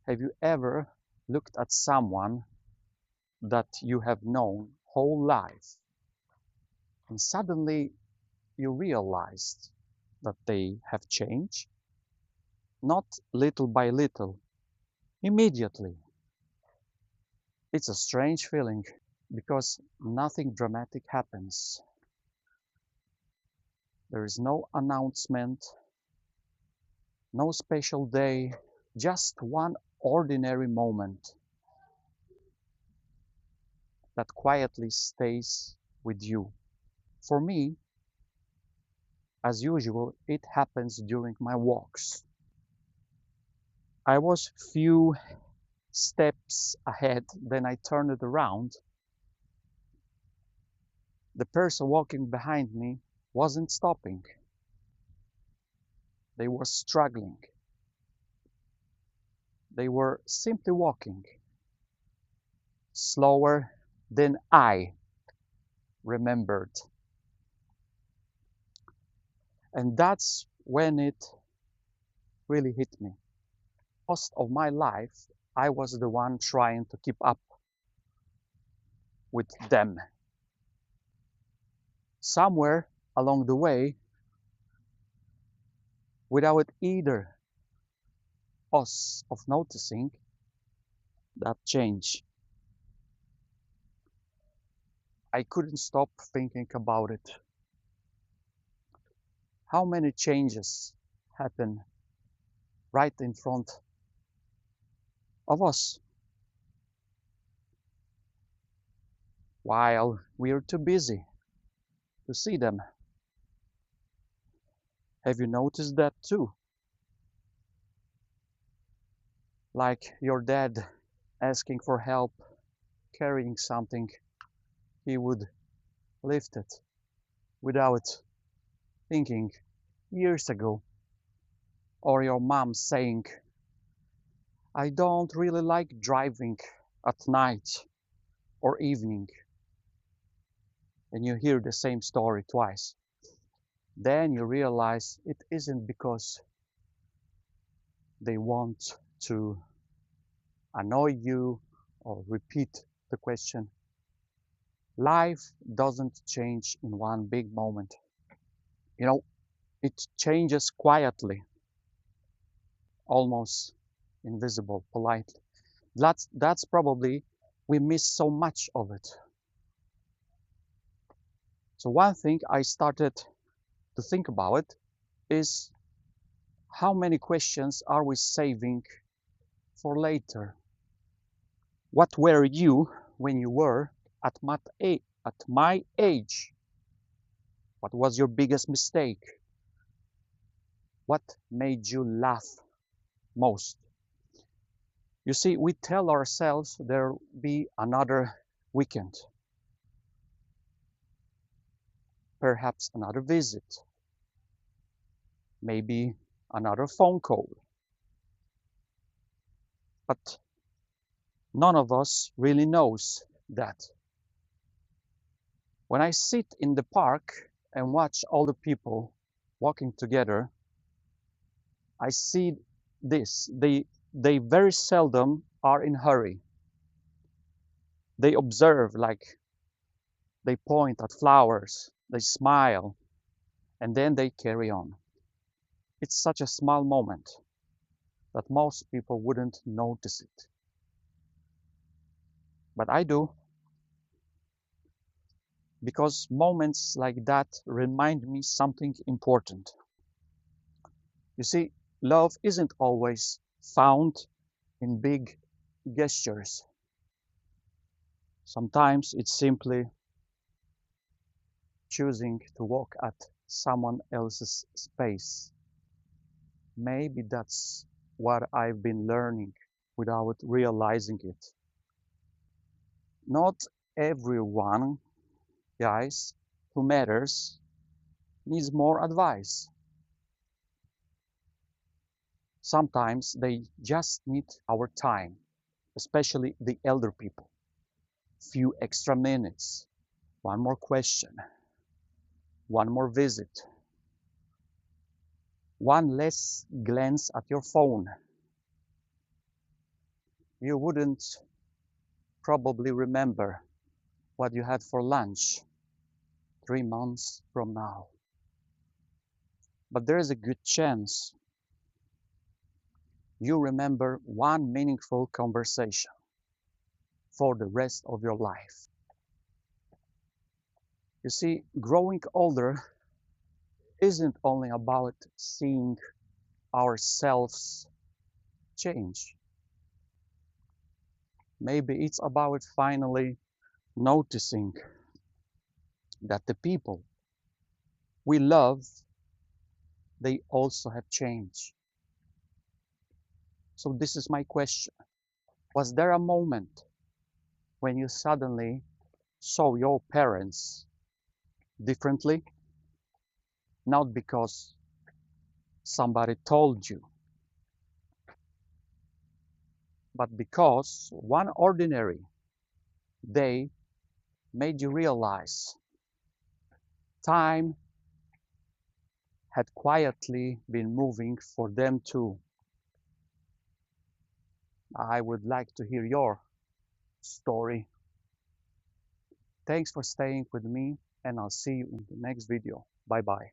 Have you ever looked at someone that you have known whole life and suddenly you realized that they have changed? Not little by little, immediately. It's a strange feeling because nothing dramatic happens. There is no announcement, no special day, just one ordinary moment that quietly stays with you. For me, as usual, it happens during my walks. I was few steps ahead, then I turned it around. The person walking behind me wasn't stopping. They were struggling. They were simply walking slower than I remembered. And that's when it really hit me. Most of my life, I was the one trying to keep up with them. Somewhere along the way, without either us of noticing that change, I couldn't stop thinking about it. How many changes happen right in front of us while we're too busy to see them? Have you noticed that too? Like your dad asking for help carrying something, he would lift it without thinking years ago. Or your mom saying, I don't really like driving at night or evening. And you hear the same story twice. Then you realize it isn't because they want to annoy you or repeat the question. Life doesn't change in one big moment. You know, it changes quietly, almost invisible, politely. That's probably we miss so much of it. So one thing I started to think about is how many questions are we saving for later? What were you when you were at my age? What was your biggest mistake? What made you laugh most? You see, we tell ourselves there'll be another weekend, perhaps another visit, maybe another phone call. But none of us really knows that. When I sit in the park and watch all the people walking together, I see this. They very seldom are in hurry. They observe, like they point at flowers, they smile, and then they carry on. It's such a small moment that most people wouldn't notice it. But I do, because moments like that remind me something important. You see, love isn't always found in big gestures. Sometimes it's simply choosing to walk at someone else's space. Maybe that's what I've been learning without realizing it. Not everyone, guys, who matters needs more advice. Sometimes they just need our time, especially the elder people. Few extra minutes, one more question, one more visit, one less glance at your phone. You wouldn't probably remember what you had for lunch 3 months from now. But there is a good chance you remember one meaningful conversation for the rest of your life. You see, growing older isn't only about seeing ourselves change. Maybe it's about finally noticing that the people we love, they also have changed. So this is my question. Was there a moment when you suddenly saw your parents differently? Not because somebody told you, but because one ordinary day made you realize time had quietly been moving for them too. I would like to hear your story. Thanks for staying with me, and I'll see you in the next video. Bye bye.